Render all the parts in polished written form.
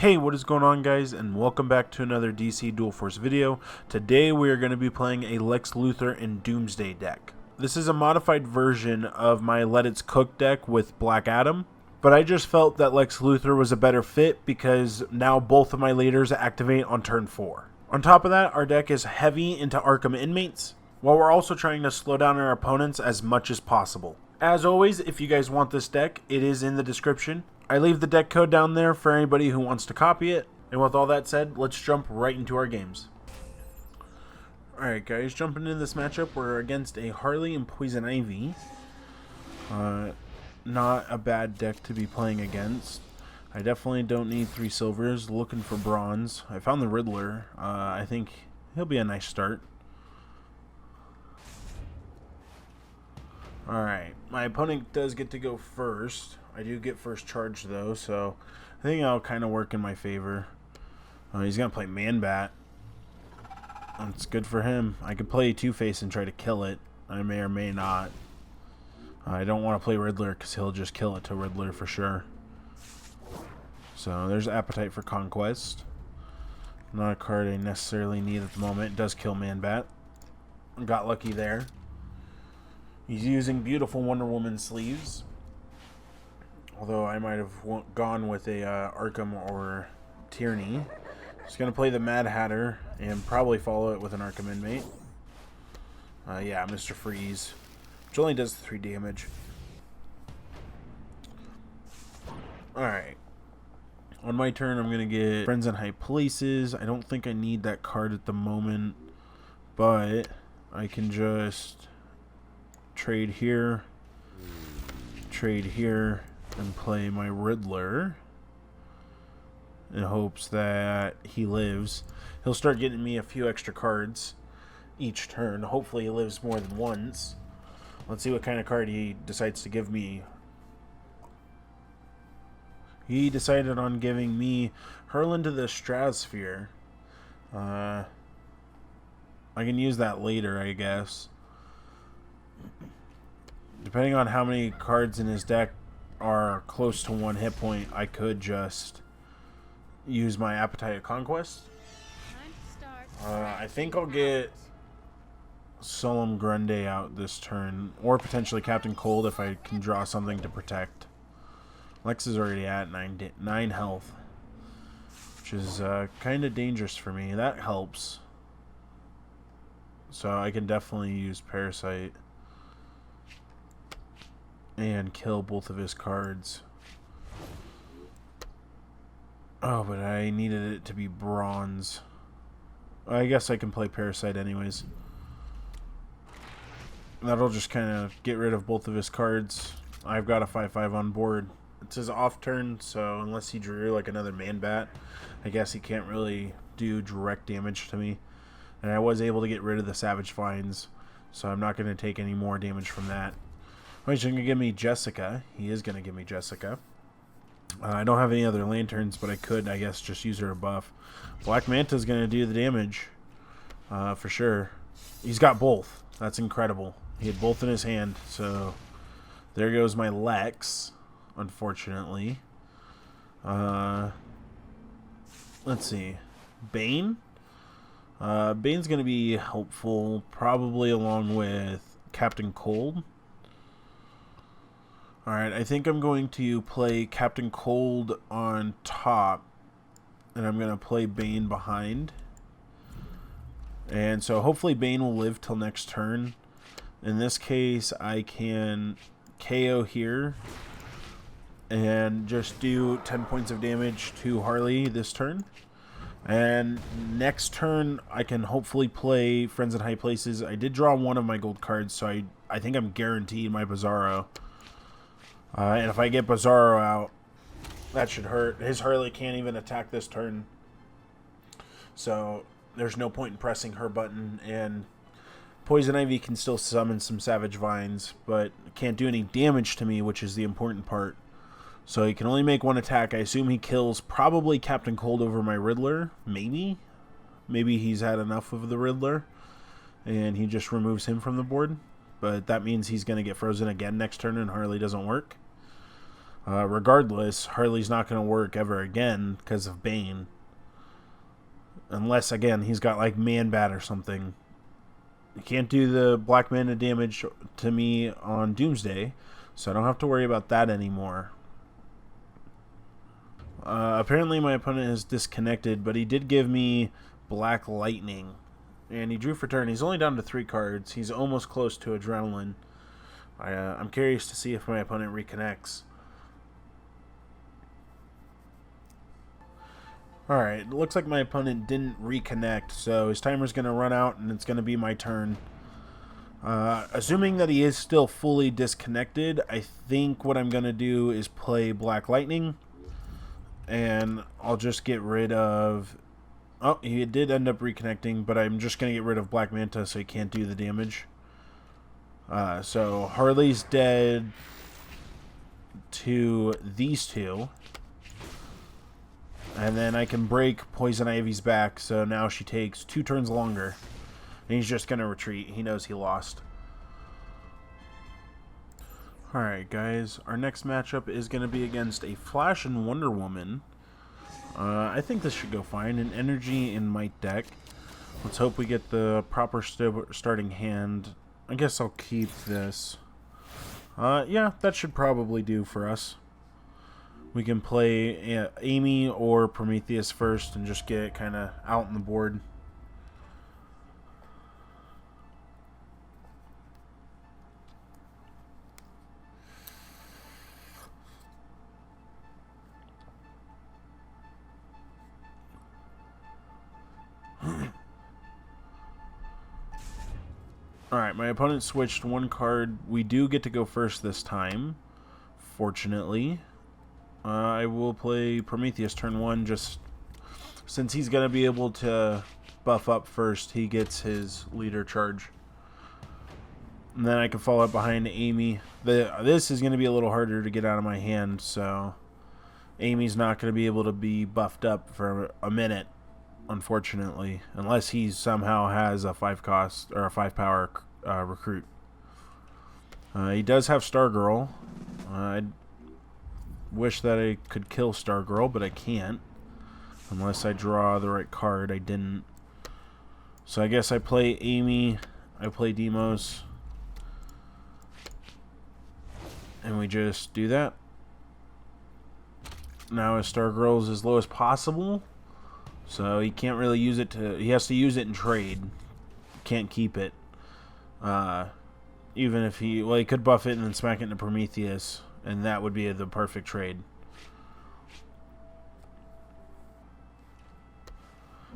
Hey, what is going on, guys, and welcome back to another DC Dual Force video. Today we are going to be playing a Lex Luthor and Doomsday deck. This is a modified version of my Let It's Cook deck with Black Adam, but I just felt that Lex Luthor was a better fit because now both of my leaders activate on turn 4. On top of that, our deck is heavy into Arkham inmates, while we're also trying to slow down our opponents as much as possible. As always, if you guys want this deck, it is in the description. I leave the deck code down there for anybody who wants to copy it. And with all that said, let's jump right into our games. Alright guys, jumping into this matchup, we're against a Harley and Poison Ivy. Not a bad deck to be playing against. I definitely don't need 3 silvers, looking for bronze. I found the Riddler. I think he'll be a nice start. Alright, my opponent does get to go first. I do get first charge though, so I think that'll kind of work in my favor. He's going to play Man-Bat. That's good for him. I could play Two-Face and try to kill it. I may or may not. I don't want to play Riddler because he'll just kill it to Riddler for sure. So there's Appetite for Conquest. Not a card I necessarily need at the moment. It does kill Man-Bat. Got lucky there. He's using beautiful Wonder Woman sleeves. Although I might have gone with a Arkham or Tyranny. He's going to play the Mad Hatter and probably follow it with an Arkham inmate. Yeah, Mr. Freeze. Which only does 3 damage. Alright. On my turn, I'm going to get Friends in High Places. I don't think I need that card at the moment. But I can just trade here. Trade here. And play my Riddler in hopes that he lives. He'll start getting me a few extra cards each turn. Hopefully he lives more than once. Let's see what kind of card he decides to give me. He decided on giving me Hurl into the Stratosphere. I can use that later, I guess. Depending on how many cards in his deck are close to 1 hit point, I could just use my Appetite of Conquest. I think I'll get Solemn Grunde out this turn, or potentially Captain Cold if I can draw something to protect. Lex is already at 9 health, which is kind of dangerous for me. That helps. So I can definitely use Parasite and kill both of his cards. Oh, but I needed it to be bronze. I guess I can play Parasite anyways. That'll just kind of get rid of both of his cards. I've got a 5/5 on board. It's his off turn, so unless he drew like another Man-Bat, I guess he can't really do direct damage to me. And I was able to get rid of the Savage Vines, so I'm not going to take any more damage from that. He's going to give me Jessica. He is going to give me Jessica. I don't have any other lanterns, but I could, I guess, just use her a buff. Black Manta's going to do the damage, for sure. He's got both. That's incredible. He had both in his hand, so there goes my Lex, unfortunately. Let's see. Bane? Bane's going to be helpful, probably along with Captain Cold. Alright, I think I'm going to play Captain Cold on top, and I'm going to play Bane behind. And so hopefully Bane will live till next turn. In this case, I can KO here and just do 10 points of damage to Harley this turn. And next turn, I can hopefully play Friends in High Places. I did draw one of my gold cards, so I think I'm guaranteed my Bizarro. And if I get Bizarro out, that should hurt. His Harley can't even attack this turn. So there's no point in pressing her button. And Poison Ivy can still summon some Savage Vines, but can't do any damage to me, which is the important part. So he can only make 1 attack. I assume he kills probably Captain Cold over my Riddler. Maybe. Maybe he's had enough of the Riddler, and he just removes him from the board. But that means he's going to get frozen again next turn and Harley doesn't work. Regardless, Harley's not going to work ever again because of Bane. Unless, again, he's got like Man Bat or something. You can't do the black mana damage to me on Doomsday, so I don't have to worry about that anymore. Apparently my opponent is disconnected, but he did give me Black Lightning. And he drew for turn. He's only down to 3 cards. He's almost close to Adrenaline. I'm curious to see if my opponent reconnects. Alright, it looks like my opponent didn't reconnect, so his timer's going to run out and it's going to be my turn. Assuming that he is still fully disconnected, I think what I'm going to do is play Black Lightning. And I'll just get rid of... Oh, he did end up reconnecting, but I'm just going to get rid of Black Manta so he can't do the damage. So Harley's dead to these two. And then I can break Poison Ivy's back, so now she takes 2 turns longer. And he's just going to retreat. He knows he lost. Alright, guys. Our next matchup is going to be against a Flash and Wonder Woman. I think this should go fine. An Energy and Might deck. Let's hope we get the proper starting hand. I guess I'll keep this. Yeah, that should probably do for us. We can play Amy or Prometheus first and just get it kind of out on the board. Alright, my opponent switched 1 card. We do get to go first this time, fortunately. I will play Prometheus turn 1, just since he's going to be able to buff up first, he gets his leader charge. And then I can follow up behind Amy. This is going to be a little harder to get out of my hand, so Amy's not going to be able to be buffed up for a minute, unfortunately, unless he somehow has a 5 cost or a 5 power recruit. He does have Stargirl. I wish that I could kill Stargirl, but I can't. Unless I draw the right card. I didn't. So I guess I play Amy. I play Demos. And we just do that. Now his Stargirl is as low as possible. So he can't really use it to... He has to use it in trade. Can't keep it. Even if he... Well, he could buff it and then smack it into Prometheus. And that would be the perfect trade.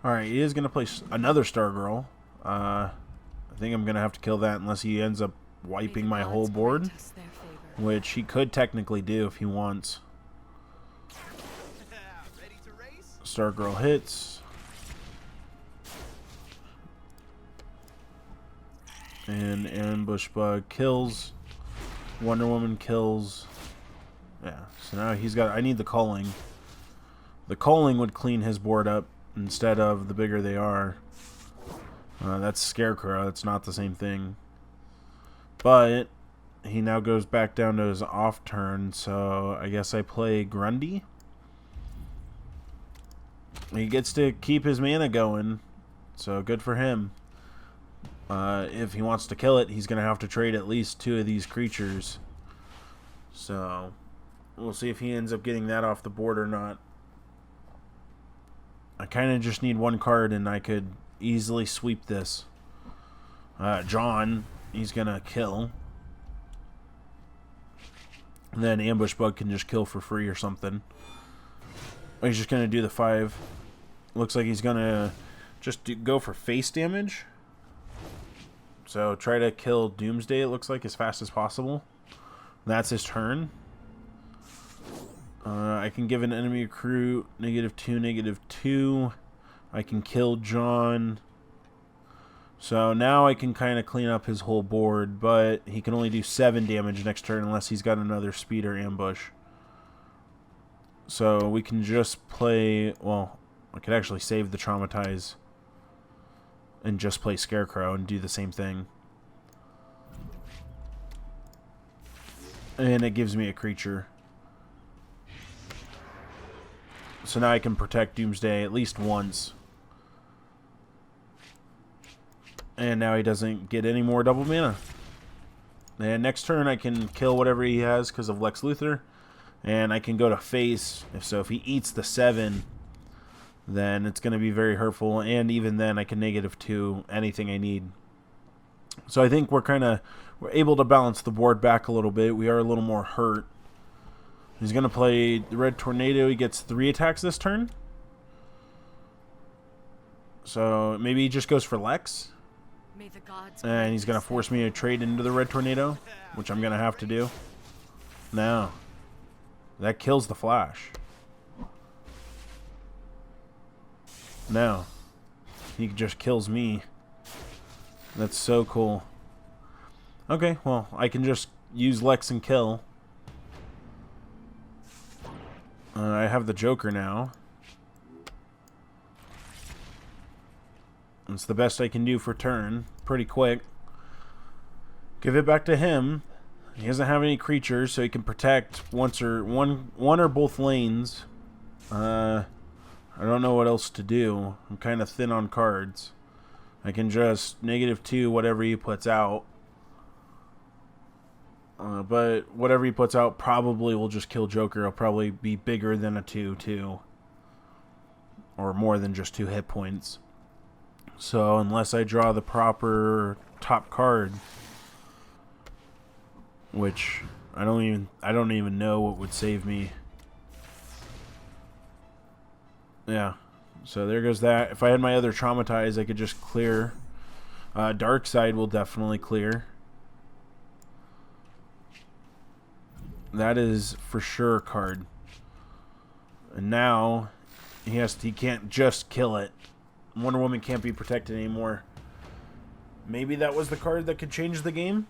Alright, he is going to play another Stargirl. I think I'm going to have to kill that unless he ends up wiping my whole board. Which he could technically do if he wants. Stargirl hits. And Ambush Bug kills. Wonder Woman kills. Yeah, so now he's got... I need the Culling. The Culling would clean his board up instead of the bigger they are. That's Scarecrow. It's not the same thing. But he now goes back down to his off turn, so I guess I play Grundy. He gets to keep his mana going, so good for him. If he wants to kill it, he's going to have to trade at least 2 of these creatures. So we'll see if he ends up getting that off the board or not. I kind of just need 1 card and I could easily sweep this. John, he's going to kill. And then Ambush Bug can just kill for free or something. Or he's just going to do the 5. Looks like he's going to just go for face damage. So try to kill Doomsday, it looks like, as fast as possible. That's his turn. I can give an enemy recruit -2, -2. I can kill John. So now I can kind of clean up his whole board, but he can only do 7 damage next turn unless he's got another speed or ambush. So we can just play... Well, I could actually save the Traumatize and just play Scarecrow and do the same thing. And it gives me a creature. So now I can protect Doomsday at least once. And now he doesn't get any more double mana. And next turn I can kill whatever he has because of Lex Luthor. And I can go to face. If he eats the 7, then it's going to be very hurtful. And even then I can -2 anything I need. So I think we're able to balance the board back a little bit. We are a little more hurt. He's going to play the Red Tornado. He gets 3 attacks this turn. So maybe he just goes for Lex. And he's going to force me to trade into the Red Tornado, which I'm going to have to do. No. That kills the Flash. No. He just kills me. That's so cool. Okay, well, I can just use Lex and kill. I have the Joker now. It's the best I can do for turn. Pretty quick. Give it back to him. He doesn't have any creatures, so he can protect one or both lanes. I don't know what else to do. I'm kind of thin on cards. I can just -2 whatever he puts out. But whatever he puts out probably will just kill Joker. It'll probably be bigger than a 2/2. Or more than just 2 hit points. So unless I draw the proper top card, which I don't even know what would save me. Yeah. So there goes that. If I had my other Traumatize, I could just clear. Dark Side will definitely clear. That is for sure a card. And now he can't just kill it. Wonder Woman can't be protected anymore. Maybe that was the card that could change the game?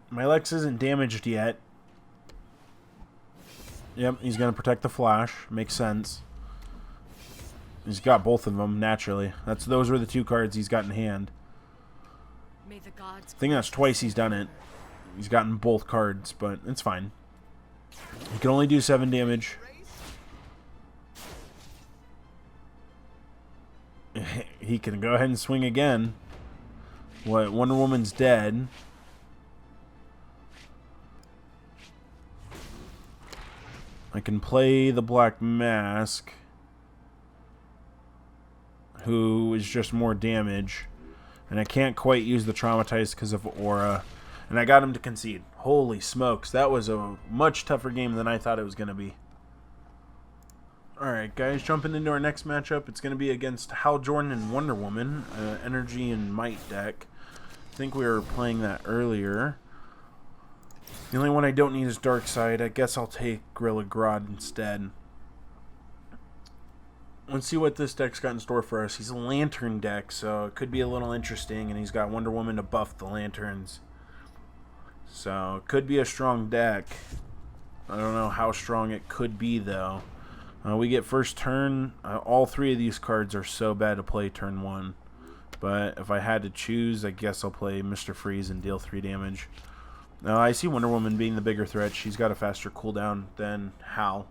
My Lex isn't damaged yet. Yep, he's going to protect the Flash. Makes sense. He's got both of them, naturally. Those were the 2 cards he's got in hand. I think that's twice he's done it. He's gotten both cards, but it's fine. He can only do 7 damage. He can go ahead and swing again. Wonder Woman's dead. I can play the Black Mask, who is just more damage. And I can't quite use the Traumatize because of Aura. And I got him to concede. Holy smokes, that was a much tougher game than I thought it was going to be. Alright guys, jumping into our next matchup. It's going to be against Hal Jordan and Wonder Woman, Energy and Might deck. I think we were playing that earlier. The only one I don't need is Dark Side. I guess I'll take Gorilla Grodd instead. Let's see what this deck's got in store for us. He's a Lantern deck, so it could be a little interesting, and he's got Wonder Woman to buff the Lanterns. So, it could be a strong deck. I don't know how strong it could be, though. We get first turn. All 3 of these cards are so bad to play turn 1. But if I had to choose, I guess I'll play Mr. Freeze and deal 3 damage. Now, I see Wonder Woman being the bigger threat. She's got a faster cooldown than Hal.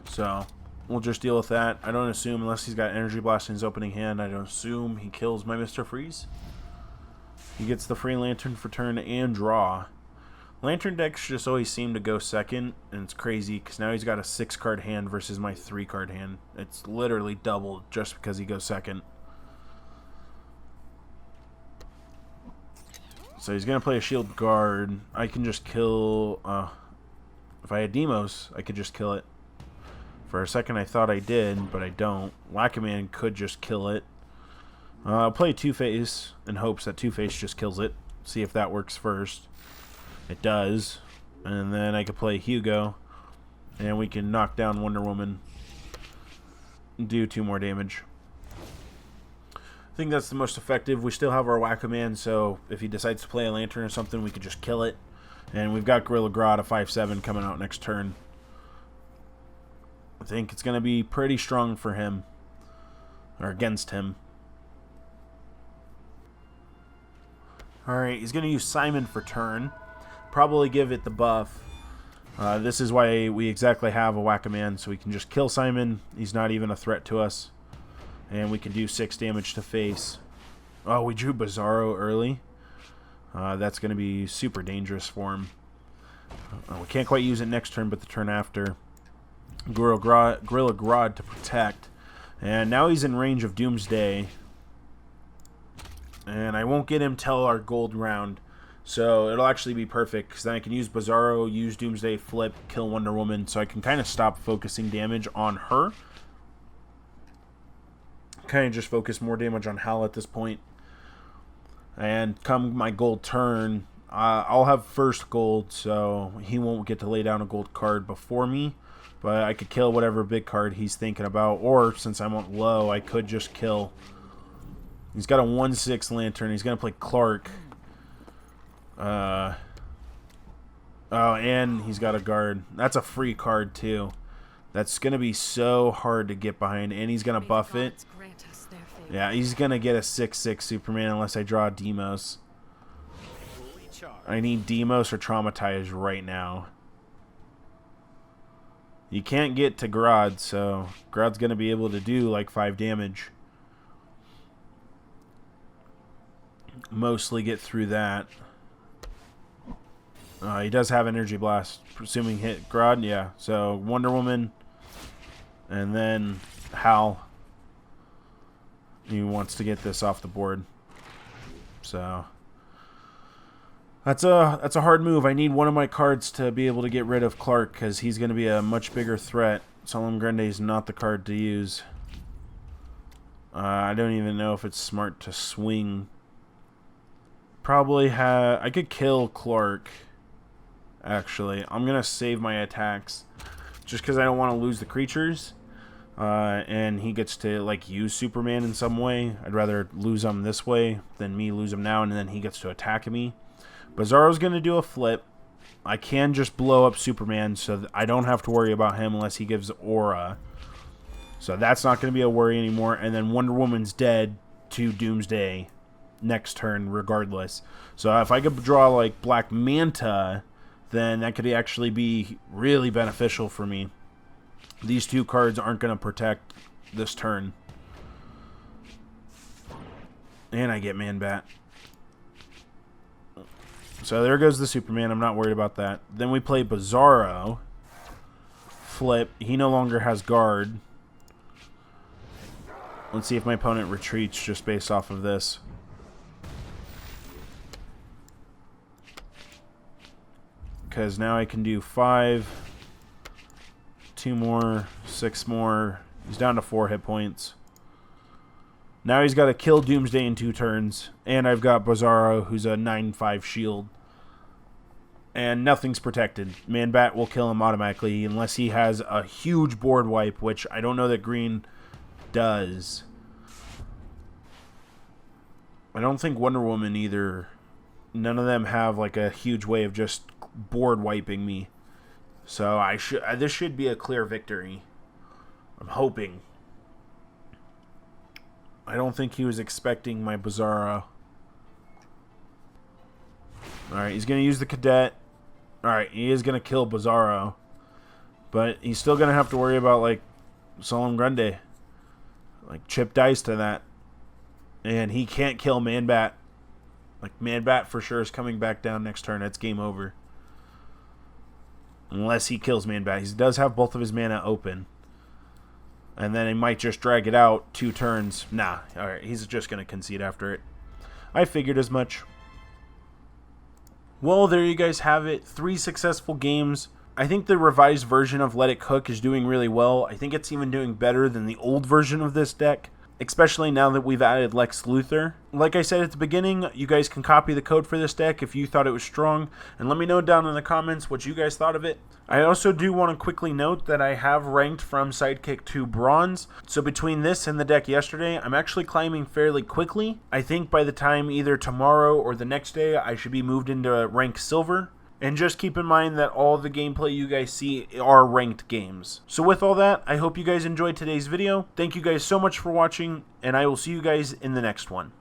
So, we'll just deal with that. I don't assume, unless he's got Energy Blast in his opening hand, I don't assume he kills my Mr. Freeze. He gets the free Lantern for turn and draw. Lantern decks just always seem to go second, and it's crazy because now he's got a 6-card hand versus my 3-card hand. It's literally doubled just because he goes second. So he's going to play a Shield Guard. I can just kill... if I had Demos, I could just kill it. For a second I thought I did, but I don't. Whack-A-Man could just kill it. I'll play Two-Face in hopes that Two-Face just kills it. See if that works first. It does. And then I could play Hugo. And we can knock down Wonder Woman. And do 2 more damage. I think that's the most effective. We still have our Whack-A-Man, so if he decides to play a Lantern or something, we could just kill it. And we've got Gorilla Grodd, a 5/7, coming out next turn. I think it's going to be pretty strong for him. Or against him. Alright, he's going to use Simon for turn. Probably give it the buff. This is why we exactly have a Whack-A-Man, so we can just kill Simon. He's not even a threat to us. And we can do 6 damage to face. Oh, we drew Bizarro early. That's going to be super dangerous for him. We can't quite use it next turn, but the turn after. Gorilla Grodd to protect. And now he's in range of Doomsday. And I won't get him till our gold round. So it'll actually be perfect, because then I can use Bizarro, use Doomsday, flip, kill Wonder Woman. So I can kind of stop focusing damage on her. Kind of just focus more damage on Hal at this point. And come my gold turn, I'll have first gold, so he won't get to lay down a gold card before me. But I could kill whatever big card he's thinking about. Or, since I'm on low, I could just kill. He's got a 1/6 Lantern. He's going to play Clark. Oh, and he's got a guard. That's a free card, too. That's going to be so hard to get behind. And he's going to buff it. Yeah, he's going to get a 6/6 Superman unless I draw Demos. I need Demos or Traumatize right now. You can't get to Grodd, so Grodd's going to be able to do like 5 damage. Mostly get through that. He does have Energy Blast, presuming hit Grodd, yeah. So Wonder Woman, and then Hal. He wants to get this off the board. So that's a hard move. I need one of my cards to be able to get rid of Clark, because he's going to be a much bigger threat. Solemn Grande is not the card to use. I don't even know if it's smart to swing. Probably I could kill Clark. Actually, I'm gonna save my attacks just because I don't want to lose the creatures. And he gets to like use Superman in some way. I'd rather lose him this way than me lose him now, and then he gets to attack me. Bizarro's gonna do a flip. I can just blow up Superman, so that I don't have to worry about him unless he gives Aura. So that's not gonna be a worry anymore. And then Wonder Woman's dead to Doomsday next turn regardless. So if I could draw like Black Manta, then that could actually be really beneficial for me. These 2 cards aren't going to protect this turn. And I get Man-Bat. So there goes the Superman. I'm not worried about that. Then we play Bizarro. Flip. He no longer has guard. Let's see if my opponent retreats just based off of this. Because now I can do 5, 2 more, 6 more. He's down to 4 hit points. Now he's got to kill Doomsday in 2 turns. And I've got Bizarro, who's a 9/5 shield. And nothing's protected. Man-Bat will kill him automatically unless he has a huge board wipe, which I don't know that green does. I don't think Wonder Woman either. None of them have like a huge way of just board wiping me. So this should be a clear victory. I'm hoping. I don't think he was expecting my Bizarro. Alright, he's going to use the Cadet. Alright, he is going to kill Bizarro. But he's still going to have to worry about, like, Solemn Grande. Like, chip dice to that. And he can't kill Man-Bat. Like, Man-Bat for sure is coming back down next turn. That's game over. Unless he kills Man-Bat. He does have both of his mana open. And then he might just drag it out 2 turns. Nah. Alright, he's just going to concede after it. I figured as much. Well, there you guys have it. 3 successful games. I think the revised version of Let It Cook is doing really well. I think it's even doing better than the old version of this deck. Especially now that we've added Lex Luthor. Like I said at the beginning, you guys can copy the code for this deck if you thought it was strong, and let me know down in the comments what you guys thought of it. I also do want to quickly note that I have ranked from Sidekick to Bronze, so between this and the deck yesterday, I'm actually climbing fairly quickly. I think by the time either tomorrow or the next day, I should be moved into rank Silver. And just keep in mind that all the gameplay you guys see are ranked games. So with all that, I hope you guys enjoyed today's video. Thank you guys so much for watching, and I will see you guys in the next one.